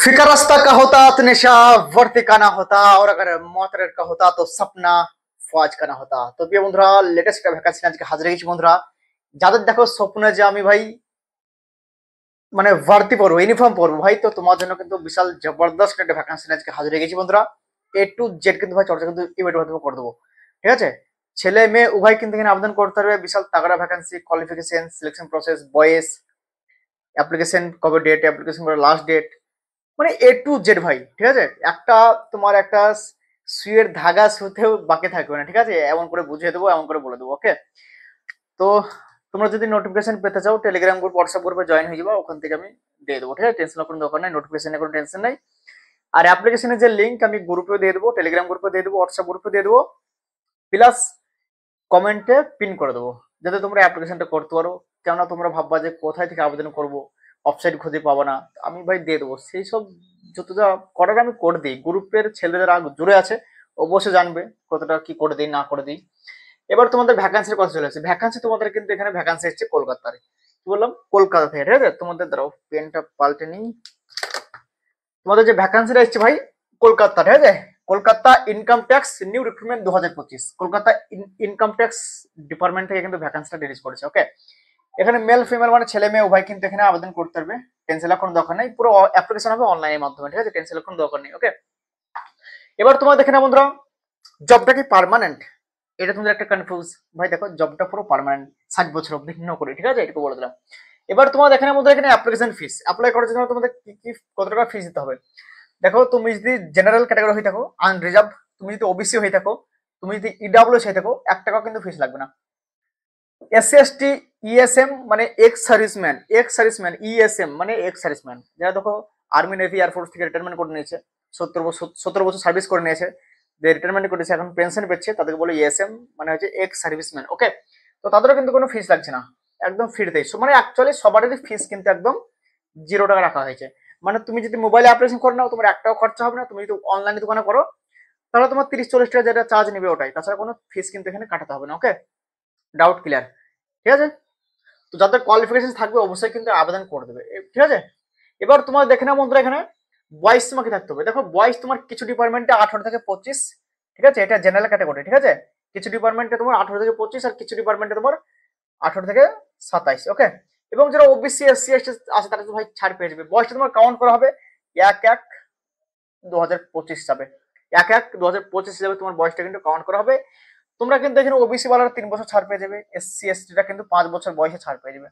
फिक्र रास्ता का होता तो नशा वर्ती का ना होता, और अगर मौत रेट का होता तो सपना ফজ কানা হতা। তো প্রিয় বন্ধুরা, লেটেস্ট একটা ভ্যাকান্সি আজকে হাজির হয়েছি বন্ধুরা। যাদের দেখো স্বপ্নে যে আমি ভাই মানে ভর্তি পড়বো, ইউনিফর্ম পরবো ভাই, তো তোমার জন্য কিন্তু বিশাল জবরদস্ত একটা ভ্যাকান্সি আজকে হাজির হয়ে গেছি বন্ধুরা। A to Z কিন্তু ভাই চর্চা কিন্তু ইউটিউবের মাধ্যমে করে দেবো, ঠিক আছে। ছেলে মেয়ে উভয় কিন্তু এখানে আবেদন করতে পারবে। বিশাল তাগড়া ভ্যাকান্সি, কোয়ালিফিকেশন, সিলেকশন প্রসেস, বয়েস, অ্যাপ্লিকেশন কবে ডেট, অ্যাপ্লিকেশন করে লাস্ট ডেট, মানে A to Z ভাই, ঠিক আছে। একটা তোমার একটা সুইয়ের ধাগা শুতেও বাকি থাকবে না, ঠিক আছে। এমন করে বুঝিয়ে দেবো, এমন করে বলে দেবো, ওকে। তো তোমরা যদি নোটিফিকেশন পেতে চাও টেলিগ্রাম গ্রুপ, হোয়াটসঅ্যাপ গ্রুপে জয়েন হয়ে যাবো, ওখান থেকে আমি দিয়ে দেবো, ঠিক আছে। টেনশন কোনো দরকার নাই, নোটিফিকেশনের কোনো টেনশন নাই। আর অ্যাপ্লিকেশনের যে লিঙ্ক আমি গ্রুপে দিয়ে দেবো, টেলিগ্রাম গ্রুপে দিয়ে দেবো, হোয়াটসঅ্যাপ গ্রুপে দিয়ে দেবো, প্লাস কমেন্টে পিন করে দেবো, যাতে তোমরা অ্যাপ্লিকেশনটা করতে পারো। কেননা তোমরা ভাববা যে কোথায় থেকে আবেদন করবো, ওয়েবসাইট খুঁজে পাবো না, আমি ভাই দিয়ে দেবো সেই সব। যত যা করার আমি করে দিই। গ্রুপের ছেলে যারা জুড়ে আছে অবশ্যই জানবে কতটা কি করে দিই না করে দিই। এবার তোমাদের ভ্যাকান্সির কথা চলে আসছে। ভ্যাকান্সি তোমাদের কিন্তু এখানে ভ্যাকান্সি এসছে কলকাতার, কি বললাম, কলকাতা থেকে, ঠিক আছে। তোমাদের দাঁড়াও পেনটা পাল্টে নিই। তোমাদের যে ভ্যাকান্সিটা এসছে ভাই কলকাতা, ঠিক আছে। Kolkata income tax new recruitment 2025, Kolkata income tax department থেকে কিন্তু ভ্যাকান্সিটা রিলিজ করেছে, ওকে। এখানে মেল ফিমেল মানে ছেলে মেয়ে উভয় কিন্তু এখানে আবেদন করতে পারবে। টেনশনের কোনো দরকার নেই, পুরো অ্যাপ্লিকেশন হবে অনলাইনের মাধ্যমে, ঠিক আছে। টেনশনের কোনো দরকার নেই, ওকে। এবার তোমার দেখে না বন্ধুরা, জবটা কি পার্মানেন্ট, এটা তোমাদের একটা কনফিউজ ভাই। দেখো জবটা পুরো পার্মানেন্ট, 60 বছর ভিন্ন করে, ঠিক আছে, এটুকু বলে দিলাম। এবার তোমার দেখে না বন্ধুরা, এখানে অ্যাপ্লিকেশন ফিস অ্যাপ্লাই করার জন্য তোমাদের কি কি কত টাকা ফিস দিতে হবে। দেখো তুমি যদি জেনারেল ক্যাটাগরি হয়ে থাকো, আনরিজার্ভ, তুমি যদি ওবিসি হয়ে থাকো, তুমি যদি ইডাব্লিউএস হয়ে থাকো, 1 টাকা কিন্তু ফিস লাগবে না। এসসি এসটি ইএসএম মানে এক্স সার্ভিসম্যান ইএসএম মানে এক্স সার্ভিসম্যান, যারা দেখো আর্মি নেভি এয়ারফোর্স থেকে রিটায়ারমেন্ট করে নিয়েছে, 17 বছর সার্ভিস করে নিয়েছে, যে রিটায়ারমেন্ট করেছে এখন পেনশন পেচ্ছে, তাদেরকে বলে ইএসএম মানে হচ্ছে এক্স সার্ভিসম্যান, ওকে। তো তাদেরও কিন্তু কোনো ফিস লাগছে না, একদম ফ্রিতেই। মানে অ্যাকচুয়ালি সবারই ফিস কিন্তু একদম 0 টাকা রাখা হয়েছে। মানে তুমি যদি মোবাইলে অ্যাপ্লিকেশন করে নাও, তোমার 1 টাকা খরচা হবে না। তুমি যদি অনলাইনে দোকানে করো, তাহলে তোমার 30-40 টাকা যেটা চার্জ নেবে ওটাই, তাছাড়া কোনো ফিস কিন্তু এখানে কাটাতে হবে না, ওকে। ডাউট ক্লিয়ার, ঠিক আছে। তো যাদের কোয়ালিফিকেশন থাকবে অবশ্যই কিন্তু আবেদন করে দেবে, ঠিক আছে। এবার তোমার দেখে না বন্ধুরা, এখানে বয়স তোমাকে থাকতে হবে। দেখো বয়স তোমার কিছু ডিপার্টমেন্টে 18 থেকে 25, ঠিক আছে, এটা জেনারেল ক্যাটাগরি, ঠিক আছে। কিছু ডিপার্টমেন্টে তোমার 18 থেকে 25, আর কিছু ডিপার্টমেন্টে তোমার 18 থেকে 27, ওকে। এবং যারা ওবিসি এসসি এসটি আছে তারা তো ভাই ছাড় পেয়ে যাবে। বয়সটা তোমার কাউন্ট করা হবে 1/1/2025 হিসাবে, 1/1/2025 হিসাবে তোমার বয়সটা কিন্তু কাউন্ট করা হবে। তোমরা কিন্তু এখানে ওবিসি ওয়ালারা 3 বছর ছাড় পেয়ে যাবে, এসসি এসটিটা কিন্তু 5 বছর বয়সে ছাড় পেয়ে যাবে।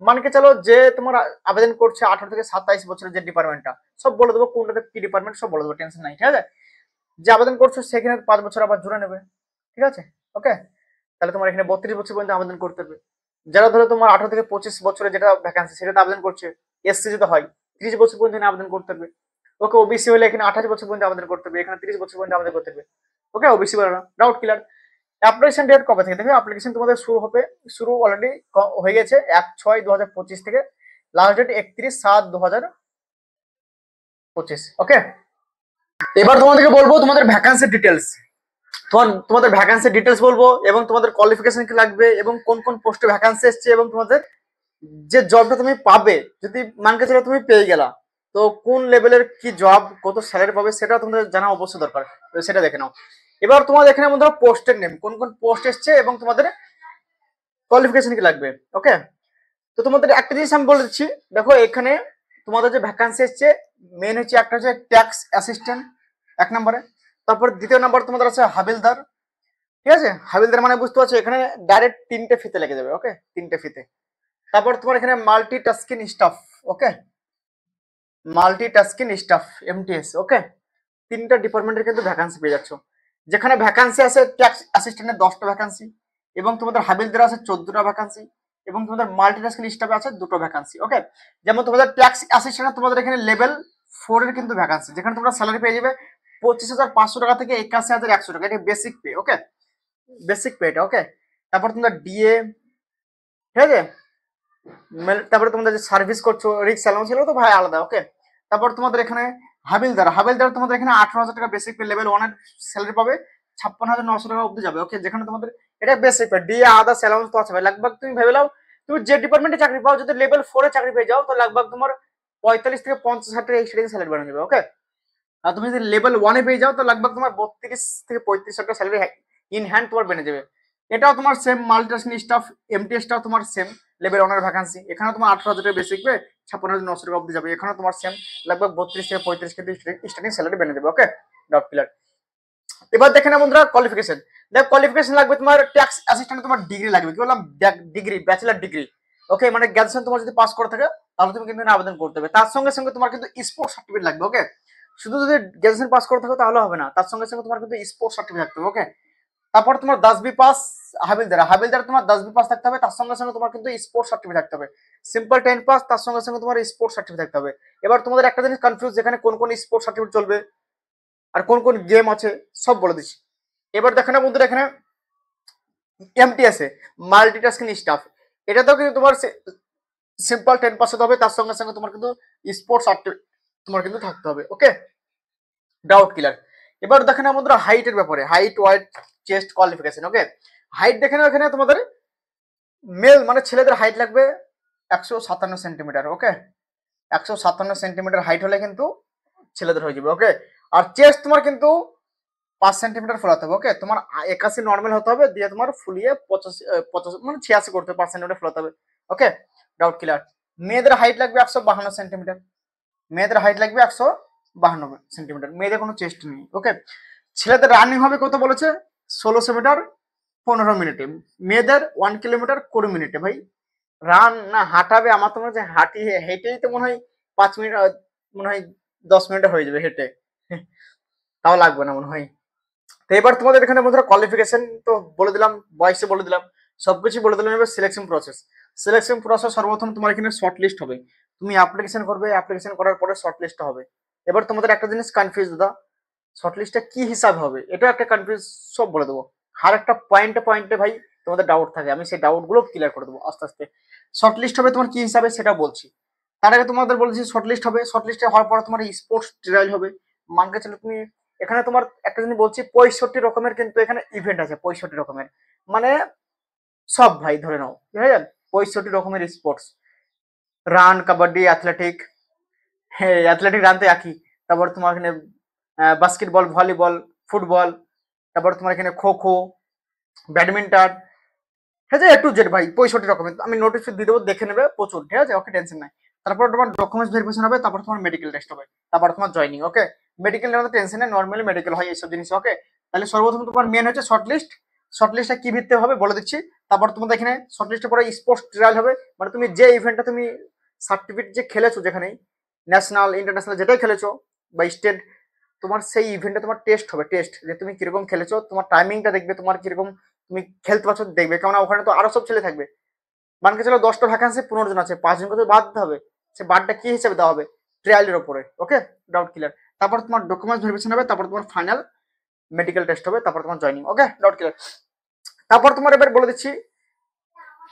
মানকে চলো যে তোমার আবেদন করছে 18 থেকে 27 বছরের যে ডিপার্টমেন্টটা, সব বলে দেবো কোনটাতে কি ডিপার্টমেন্ট, সব বলে দেবো, টেনশন নাই, ঠিক আছে। যে আবেদন করছো সেখানে 5 বছর আবার জুড়ে নেবে, ঠিক আছে, ওকে। তাহলে তোমার এখানে 32 বছর পর্যন্ত আবেদন করতে হবে। যারা ধরো তোমার 18 থেকে 25 বছরের যেটা ভ্যাকান্সি সেটাতে আবেদন করছে, এসসি যদি হয় 30 বছর পর্যন্ত আবেদন করতে হবে, ওকে। ওবিসি হলে এখানে 28 বছর পর্যন্ত আবেদন করতে হবে, এখানে 30 বছর পর্যন্ত আবেদন করতে হবে, ওকে। ওবিসি বলা ডাউট ক্লিয়ার। অ্যাপ্লিকেশন ডেট কবে থেকে দেখবে, অ্যাপ্লিকেশন তোমাদের শুরু অলরেডি হয়ে গেছে 1/6/2025 থেকে, লাস্ট ডেট 31/7/2025, ওকে। এবার তোমাদেরকে বলবো তোমাদের ভ্যাকান্সির ডিটেলস, তোমাদের ভ্যাকান্সির ডিটেলস বলবো, এবং তোমাদের কোয়ালিফিকেশন কি লাগবে, এবং কোন কোন পোস্টে ভ্যাকান্সি এসছে, এবং তোমাদের যে জবটা তুমি পাবে, যদি মানকে চলো তুমি পেয়ে গেলা, তো কোন লেভেলের কি জব, কত স্যালারি পাবে, সেটা তোমাদের জানা অবশ্যই দরকার, সেটা দেখে নাও। এবার তোমাদের এখানে মধ্যে পোস্টের নেম, কোন কোন পোস্ট এসছে, এবং তোমাদের কোয়ালিফিকেশন কি লাগবে, ওকে। তো তোমাদের একটা জিনিস আমি বলে দিচ্ছি, দেখো এখানে তোমাদের যে ভ্যাকান্সি এসছে মেন হচ্ছে একটা হচ্ছে ট্যাক্স অ্যাসিস্ট্যান্ট 1 নম্বরে, তারপর 2য় নম্বর তোমাদের আছে হাবিলদার, ঠিক আছে। হাবিলদার মানে বুঝতে পারছো, এখানে ডাইরেক্ট 3টে ফিতে লেগে যাবে, ওকে, 3টে ফিতে। তারপর তোমার এখানে মাল্টিটাস্কিং স্টাফ, ওকে, মাল্টিটাস্কিং স্টাফ এমটিএস, ওকে। 3টা ডিপার্টমেন্টের কিন্তু ভ্যাকান্সি পেয়ে যাচ্ছ। যেখানে ভ্যাকান্সি আছে ট্যাক্স অ্যাসিস্ট্যান্টের 10টা ভ্যাকান্সি, এবং তোমাদের হাবিলদার আছে 14টা ভ্যাকান্সি, এবং তোমাদের মাল্টিটাস্কিং স্টাফে আছে 2টো ভ্যাকান্সি, ওকে। যেমন তোমাদের ট্যাক্স অ্যাসিস্ট্যান্ট তোমাদের এখানে লেভেল 4 এর কিন্তু ভ্যাকান্সি, যেখানে তোমরা স্যালারি পেয়ে যাবে 25,500 টাকা থেকে 81,100 টাকা, এটা বেসিক পে, ওকে, বেসিক পে এটা, ওকে। তারপর তোমরা ডিএ, ঠিক আছে। তারপরে তোমাদের যে সার্ভিস করছো রিক্স অ্যালাউন্স ছিল তো ভাই আলাদা, ওকে। তারপর তোমাদের এখানে হাবিলদার তোমাদের এখানে 18,000 টাকা বেসিক পে, লেভেল 1 এর স্যালারি পাবে 56,900 টাকা অবধি যাবে, ওকে। যেখানে তোমাদের এটা basic pay, DA others allowance তো আছে ভাই। লাগভাগ তুমি ভেবে নাও, তুমি যে ডিপার্টমেন্টে চাকরি পাও, যদি লেভেল 4 এ চাকরি পেয়ে যাও, তো লাগভাগ তোমার 45 থেকে 50 হাজার টাকা স্টার্টিং স্যালারি বেড়ে যাবে। ওকে, আর তুমি যদি লেভেল 1-এ পেয়ে যাও তো লাগভগ তোমার 32 থেকে 35 হাজার টাকা স্যালারি ইন হ্যান্ড তোমার বেড়ে যাবে। এটাও তোমার সেম মাল্টিটাস্কিং স্টাফ, এমটিএসটাও তোমার সেম লেভেল 1-এর ভ্যাকান্সি। এখানে তোমার 18,000 টাকা বেসিক পে 56,900 টাকা অব্দি যাবে। এখানে তোমার সেম লাগভগ 32 থেকে 35 কিন্তু স্টার্টিং স্যালারি বেড়ে যাবে। ওকে, ডাউট ক্লিয়ার। এবার দেখে না বন্ধুরা কোয়ালিফিকেশন। দেখ কোয়ালিফিকেশন লাগবে তোমার ট্যাক্স অ্যাসিস্ট্যান্ট, তোমার ডিগ্রি লাগবে, কি বললাম, ডিগ্রি, ব্যাচেলার ডিগ্রি। ওকে, মানে গ্র্যাজুয়েশন তোমার যদি পাস করে থাকে তাহলে তুমি কিন্তু আবেদন করতে হবে। তার সঙ্গে সঙ্গে তোমার কিন্তু স্পোর্টস সার্টিফিকেট লাগবে। ওকে, শুধু যদি গ্র্যাজুয়েশন পাস করে থাকো তাহলে হবে না, তার সঙ্গে সঙ্গে তোমার কিন্তু স্পোর্টস সার্টিফিকেট থাকতে হবে। ওকে, তারপর তোমার 10বি পাস, হাবিলদার তোমার 10বি পাস থাকতে হবে, তার সঙ্গে সঙ্গে তোমার কিন্তু স্পোর্টস সার্টিফিকেট থাকতে হবে। সিম্পল 10 পাস, তার সঙ্গে সঙ্গে তোমার স্পোর্টস সার্টিফিকেট থাকতে হবে। এবার তোমাদের একটা জিনিস কনফিউজ, যেখানে কোন কোন স্পোর্টস সার্টিফিকেট চলবে আর কোন কোন গেম আছে সব বলে দিচ্ছি। এবার দেখো না বন্ধুরা, এখানে এমটিএস এ মাল্টিটাস্কিং স্টাফ, এটাতেও কিন্তু তোমার সিম্পল 10 পাস হতে হবে, তার সঙ্গে সঙ্গে তোমার কিন্তু স্পোর্টস সার্টিফিকেট তোমার কিন্তু থাকতে হবে। ওকে, ডাউট ক্লিয়ার। এবার দেখেন বন্ধুরা হাইটের ব্যাপারে, হাইট, ওয়েট, চেস্ট, কোয়ালিফিকেশন। ওকে, হাইট দেখে নাও, এখানে তোমাদের মেল মানে ছেলেদের হাইট লাগবে 157 সেন্টিমিটার। ওকে, 157 সেন্টিমিটার হাইট হলে কিন্তু ছেলেদের হয়ে যাবে। ওকে, আর চেস্ট তোমার কিন্তু 5 সেন্টিমিটার ফোলাতে হবে। ওকে, তোমার 81 নর্মাল হতে হবে, দিয়ে তোমার ফুলিয়ে 85 মানে 86 করতে হবে, 5 সেন্টিমিটার ফোলাতে হবে। ওকে, ডাউট ক্লিয়ার। মেয়েদের হাইট লাগবে 152 সেন্টিমিটার, মেয়েদের হাইট লাগবে 152 সেন্টিমিটার, মেয়েদের কোনো চেস্ট নেই। ওকে, ছেলেদের রানিং হবে কত বলেছে, 1600 মিটার 15 মিনিটে, মেয়েদের 1 কিলোমিটার 20 মিনিটে। ভাই রান না হাঁটাবে, আমার তো মনে হচ্ছে হেঁটেই তো মনে হয় 5 মিনিট, মনে হয় 10 মিনিটে হয়ে যাবে হেঁটে, তাও লাগবে না মনে হয়। তো এবার তোমাদের এখানে বন্ধুরা কোয়ালিফিকেশন তো বলে দিলাম, বয়সে বলে দিলাম, সবকিছু বলে দিলাম। এবার সিলেকশন প্রসেস, সর্বপ্রথম তোমার এখানে শর্ট লিস্ট হবে, তুমি অ্যাপ্লিকেশন করবে, অ্যাপ্লিকেশন করার পরে শর্ট লিস্ট হবে। এবার তোমাদের একটা জিনিস কনফিউজ দাদা, শর্ট লিস্টটা কি হিসাবে হবে, এটা একটা কনফিউজ, সব বলে দেবো। আর একটা পয়েন্টে পয়েন্টে ভাই তোমাদের ডাউট থাকে, আমি সেই ডাউট গুলো ক্লিয়ার করে দেবো আস্তে আস্তে। শর্ট লিস্ট হবে তোমার কি হিসাবে সেটা বলছি। তার আগে তোমাদের বলছি শর্ট লিস্ট হবে, শর্ট লিস্টে হওয়ার পরে তোমার স্পোর্টস ট্রায়াল হবে। মানকে চলো তুমি, এখানে তোমার একটা জিনিস বলছি, 65 রকমের কিন্তু এখানে ইভেন্ট আছে, 65 রকমের, মানে সব ভাই ধরে নাও, ঠিক আছে, 65 রকমের স্পোর্টস, রান, কাবাডি, অ্যাথলেটিক, হ্যাঁ অ্যাথলেটিক রান তো একই, তারপর তোমার এখানে বাস্কেটবল, ভলিবল, ফুটবল, তারপর তোমার এখানে খো খো, ব্যাডমিন্টন, হ্যাঁ যে এ টু জেড ভাই 65 রকমের। আমি নোটিশ দিয়ে দেবো, দেখে নেবে প্রচুর, ঠিক আছে, ওকে টেনশন নাই। তারপর তোমার ডকুমেন্টস ভেরিফিকেশন হবে, তারপর তোমার মেডিকেল টেস্ট হবে, তারপর তোমার জয়নিং। ওকে, মেডিকেল নেওয়ার টেনশন নেই, নর্মালি মেডিকেল হয় এইসব জিনিস। ওকে, তাহলে সর্বপ্রথম তোমার মেন হচ্ছে শর্ট লিস্ট, শর্ট লিস্টটা কি ভিত্তিতে হবে বলে দিচ্ছি। তারপর তোমাদের এখানে শর্ট লিস্টের পরে স্পোর্টস ট্রায়াল হবে, মানে তুমি যে ইভেন্টটা তুমি সার্টিফিকেট যে খেলেছো, যেখানেই ন্যাশনাল ইন্টারন্যাশনাল যেটাই খেলেছো বা স্টেট, তোমার সেই ইভেন্টে তোমার টেস্ট হবে, টেস্ট যে তুমি কিরকম খেলেছো, তোমার টাইমিংটা দেখবে, তোমার কিরকম তুমি খেলতে পারছো দেখবে, কেননা ওখানে তো আরো সব ছেলে থাকবে। মানকে চলো 10টা ভ্যাকান্সি 15 জন আছে, 5 জনকে তো বাদ দিতে হবে, সে বাদটা কি হিসেবে দেওয়া হবে, ট্রায়ালের উপরে। ওকে, ডাউট ক্লিয়ার। তারপর তোমার ডকুমেন্টস ভেরিফিকেশন হবে, তারপর তোমার ফাইনাল মেডিকেল টেস্ট হবে, তারপর তোমার জয়নিং। ওকে, ডাউট ক্লিয়ার। তারপর তোমার এবার বলে দিচ্ছি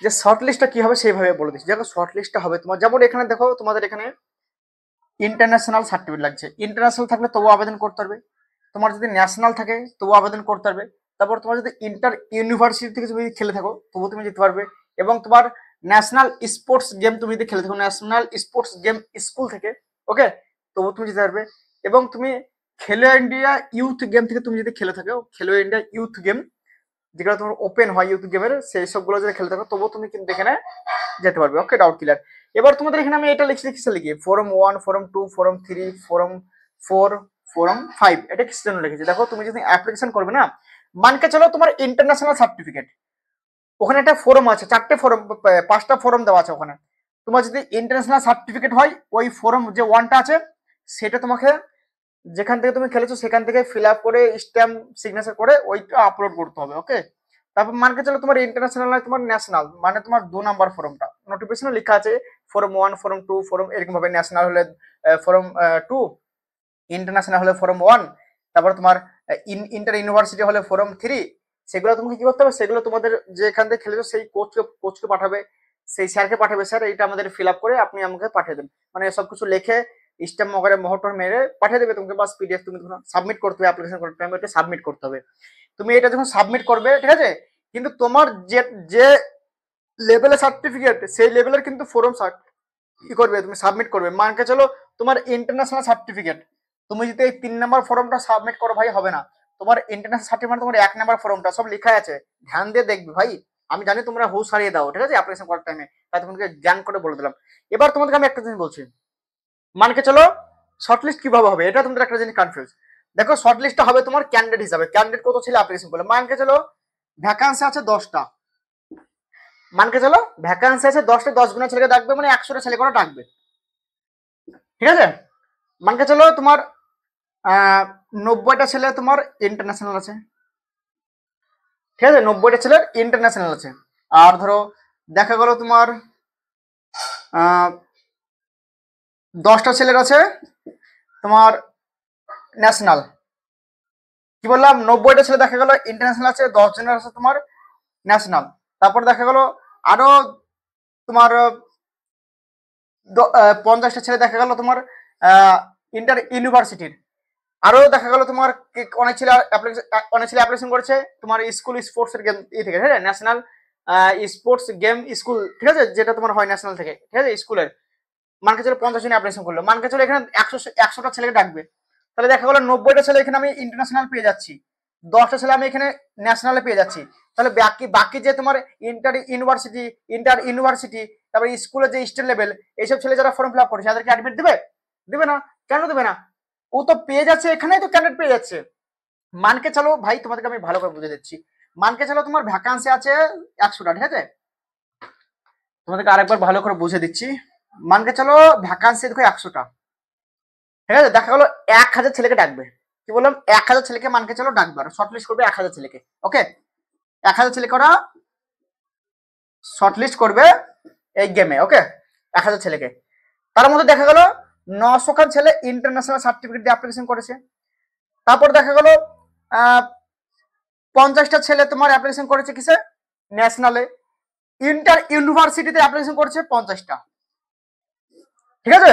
যে শর্ট লিস্টটা কি হবে, সেইভাবে বলে দিচ্ছি। দেখো শর্ট লিস্টটা হবে তোমার, যেমন এখানে দেখো তোমাদের এখানে ইন্টারন্যাশনাল সার্টিফিকেট লাগছে, ইন্টারন্যাশনাল থাকলে তবু আবেদন করতে পারবে, তোমার যদি ন্যাশনাল থাকে তবু আবেদন করতে পারবে, তারপর তোমার যদি ইন্টার ইউনিভার্সিটি থেকে তুমি খেলে থাকো তবু তুমি যেতে পারবে, এবং তোমার ন্যাশনাল স্পোর্টস গেম তুমি যদি খেলে থাকো, ন্যাশনাল স্পোর্টস গেম স্কুল থেকে, ওকে, তবু তুমি যেতে পারবে। এবং তুমি খেলো ইন্ডিয়া ইউথ গেম থেকে তুমি যদি খেলে থাকো, খেলো ইন্ডিয়া ইউথ গেম যেগুলো তোমার ওপেন হয় ইউথ গেমের, সেই সবগুলো যদি খেলে থাকো তবুও তুমি কিন্তু এখানে যেতে পারবে। ওকে, ডাউট ক্লিয়ার। এবার তোমাদের এখানে আমি এটা লিখি forum 1, forum 2, forum 3, forum 4, forum 5, এটা কিসের জন্য লিখেছি দেখো। তুমি যদি অ্যাপ্লিকেশন করবে না, মানকে চলো তোমার ইন্টারন্যাশনাল সার্টিফিকেট, ওখানে একটা ফোরাম আছে, 4টে ফোরাম, 5টা ফোরাম দেওয়া আছে ওখানে। তোমার যদি ইন্টারন্যাশনাল সার্টিফিকেট হয়, ওই ফোরাম যে 1টা আছে সেটা তোমাকে যেখান থেকে তুমি খেলেছো সেখান থেকে ফিল আপ করে স্ট্যাম্প সিগনেচার করে ওইটা আপলোড করতে হবে। ওকে, তারপর মানকে চলো তোমার ইন্টারন্যাশনাল নয়, তোমার ন্যাশনাল, মানে তোমার 2 নাম্বার ফর্মটা নোটিফিকেশনে লেখা আছে ফর্ম 1, ফর্ম 2, ফর্ম এরকম ভাবে, ন্যাশনাল হলে ফর্ম 2, ইন্টারন্যাশনাল হলে ফর্ম 1, তারপর তোমার ইন্টার ইউনিভার্সিটি হলে ফর্ম 3। সেগুলো তোমাকে কি করতে হবে, সেগুলো তোমাদের যেখান থেকে খেলেছো সেই কোচকে পাঠাবে, সেই স্যারকে পাঠাবে, স্যার এইটা আমাদের ফিল আপ করে আপনি আমাকে পাঠিয়ে দেন, মানে সবকিছু লিখে স্ট্যাম্প মগরে মোহর মেরে পাঠিয়ে দেবে তোমাকে, বাস পিডিএফ তুমি তখন সাবমিট করতে হবে, অ্যাপ্লিকেশন করতে হবে, এটা সাবমিট করতে হবে। তুমি এটা যখন সাবমিট করবে, ঠিক আছে, কিন্তু তোমার যে যে লেভেলের সার্টিফিকেট সেই লেভেলের কিন্তু ফোরাম কি করবে, তুমি সাবমিট করবে। মানকে চলো তোমার ইন্টারন্যাশনাল সার্টিফিকেট, তুমি যদি এই 3 নম্বর ফর্মটা সাবমিট করো ভাই হবে না। তোমার ইন্টারন্যাশনাল সার্টিফিকেট তোমার 1 নম্বর ফর্মটা সব লেখা আছে, ধ্যান দিয়ে দেখবে ভাই। আমি জানি তোমরা হুশ হারিয়ে দাও, ঠিক আছে, অ্যাপ্লিকেশন করার টাইমে, তাই তোমাকে জ্ঞান করে বলে দিলাম। এবার তোমাদেরকে আমি একটা জিনিস বলছি, মানকে চলো শর্টলিস্ট কিভাবে হবে, এটা তোমাদের একটা জিনিস কনফিউজ। দেখো শর্টলিস্টটা হবে তোমার ক্যান্ডিডেট হিসাবে, ক্যান্ডিডেট কত ছিল অ্যাপ্লিকেশন করলে। মানকে চলো ভ্যাকান্সি আছে 10টা, মানকে চলো ভ্যাকান্সি আছে 10টা, 10 গুণা ছেলেকে ডাকবে, মানে 100টা ছেলে করে ডাকবে, ঠিক আছে। মানকে চলো তোমার 90টা ছেলে তোমার ইন্টারন্যাশনাল আছে, ঠিক আছে, 90টা ছেলের ইন্টারন্যাশনাল আছে। আর ধরো দেখা গেল তোমার 10টা ছেলের আছে তোমার ন্যাশনাল, কি বললাম, 90টা ছেলে দেখা গেল ইন্টারন্যাশনাল আছে, 10 জনের আছে তোমার ন্যাশনাল। তারপর দেখা গেল আরো তোমার 50টা ছেলে দেখা গেল তোমার ইন্টার ইউনিভার্সিটির। আরো দেখা গেল তোমার অনেক ছেলে অ্যাপ্লিকেশন করেছে তোমার স্কুল স্পোর্টস এর গেম থেকে, ঠিক আছে, ন্যাশনাল স্পোর্টস গেম স্কুল, ঠিক আছে, যেটা তোমার হয় ন্যাশনাল থেকে, ঠিক আছে, স্কুলের। মানকে চলো 50 জন অ্যাপ্লিকেশন করলো, মানকে চলো এখানে 100টা ছেলেকে ডাকবে, তাহলে দেখা গেলো 90টা ছেলে এখানে আমি ইন্টারন্যাশনাল পেয়ে যাচ্ছি, 10টা ছেলে আমি এখানে ন্যাশনালে পেয়ে যাচ্ছি। তাহলে বাকি বাকি যে তোমার ইন্টার ইউনিভার্সিটি তারপরে স্কুলের যে স্টেট লেভেল, এইসব ছেলে যারা ফর্ম ফিল আপ করেছে তাদেরকে অ্যাডমিট দেবে? দেবে না। কেন দেবে না? ও তো পেয়ে যাচ্ছে, এখানেই তো ক্যান্ডিডেট পেয়ে যাচ্ছে। মানকে চলো ভাই তোমাদেরকে আমি ভালো করে বুঝে দিচ্ছি, মানকে চলো তোমার ভ্যাকান্সি আছে 100টা, ঠিক আছে, তোমাদেরকে আরেকবার ভালো করে বুঝে দিচ্ছি। মানকে চলো ভ্যাকান্সি দেখো 100টা, ঠিক আছে, দেখা গেলো 1000 ছেলেকে ডাকবে, কি বললাম, 1000 ছেলেকে মানকে চলো ডাকবে, আর শর্টলিস্ট করবে 1000 ছেলেকে, ওকে, 1000 ছেলেকে ওরা শর্টলিস্ট করবে এই গেমে, ওকে, 1000 ছেলেকে। তার মধ্যে দেখা গেল 900 খান ছেলে ইন্টারন্যাশনাল সার্টিফিকেট দিয়ে অ্যাপ্লিকেশন করেছে। তারপর দেখা গেল 50টা ছেলে তোমার অ্যাপ্লিকেশন করেছে কিসে, ন্যাশনালে। ইন্টার ইউনিভার্সিটিতে অ্যাপ্লিকেশন করেছে 50টা, ঠিক আছে।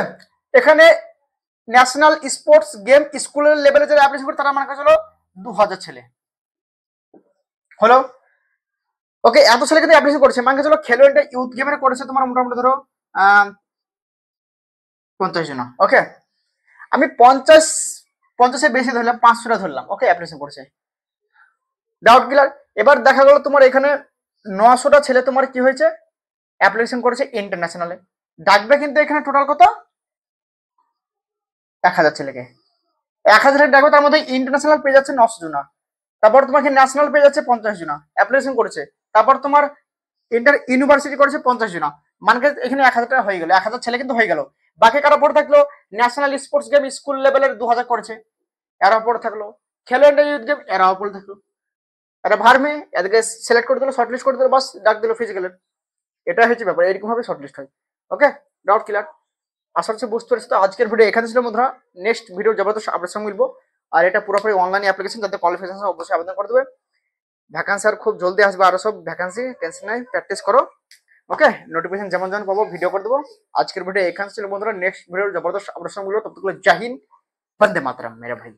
এখানে ন্যাশনাল স্পোর্টস গেম স্কুলের লেভেলে যারা অ্যাপ্লিকেশন করে তারা মানে হলো 2000 ছেলে হলো, ওকে। এত ছেলে কিন্তু অ্যাপ্লিকেশন করেছে, মানে চলো খেলো ইন্ডিয়া ইউথ গেমের করেছে তোমার মোটামুটি ধরো 50 জন, ওকে। আমি 50 বেশি ধরলাম, 500টা ধরলাম, ওকে, অ্যাপ্লিকেশন করেছে, ডাউট ক্লিয়ার। এবার দেখা গেল তোমার এখানে 900টা ছেলে তোমার কি হয়েছে, অ্যাপ্লিকেশন করেছে ইন্টারন্যাশনালে, ডাকবে কিন্তু এখানে টোটাল কত, 1000 ছেলেকে, 1000 ডাকবে, তার মধ্যে ইন্টারন্যাশনাল পেয়ে যাচ্ছে 900 জনা, তারপর তোমাকে ন্যাশনাল পেয়ে যাচ্ছে 50 জনা অ্যাপ্লিকেশন করেছে, তারপর তোমার ইন্টার ইউনিভার্সিটি করেছে 50 জনা, মানে এখানে 1000টা হয়ে গেল, 1000 ছেলে কিন্তু হয়ে গেল। বাকি কারা পড়ে থাকলো, ন্যাশনাল স্পোর্টস গেম স্কুল লেভেলের 2000 করেছে, এরা পড়ে থাকলো, খেলো ইন্ডিয়া ইউথ গেম এরাও পড়ে থাকলো, এটা ভার্মে এদেরকে সিলেক্ট করে দিল, শর্টলিস্ট করে দিল, বাস ডাক দিল ফিজিক্যালের। এটা হচ্ছে ব্যাপার, এরকম ভাবে শর্টলিস্ট হয়, ওকে, ডাউট ক্লিয়ার। আশা করছি বুঝতে পেরেছি। তো আজকের ভিডিও এখানে ছিল বন্ধুরা, নেক্সট ভিডিও জবরদস্ত আপনার সঙ্গে মিলবো। আর এটা পুরোপুরি অনলাইন অ্যাপ্লিকেশন, যাতে কোয়ালিফিকেশন অবশ্যই আবেদন করে দেবে। ভ্যাকান্সি আর খুব জলদি আসবে, আরো সব ভ্যাকান্সি, টেনশন নাই, প্র্যাকটিস করো, ওকে। নোটিফিকেশন যেমন যেমন পাবো ভিডিও করে দেবো। আজকের ভিডিও এখানে ছিল বন্ধুরা, নেক্সট ভিডিও জবরদস্ত আপনার সঙ্গে মিলবো, ততক্ষণ জয় হিন্দ, বন্দে মাতরম মেরে ভাই।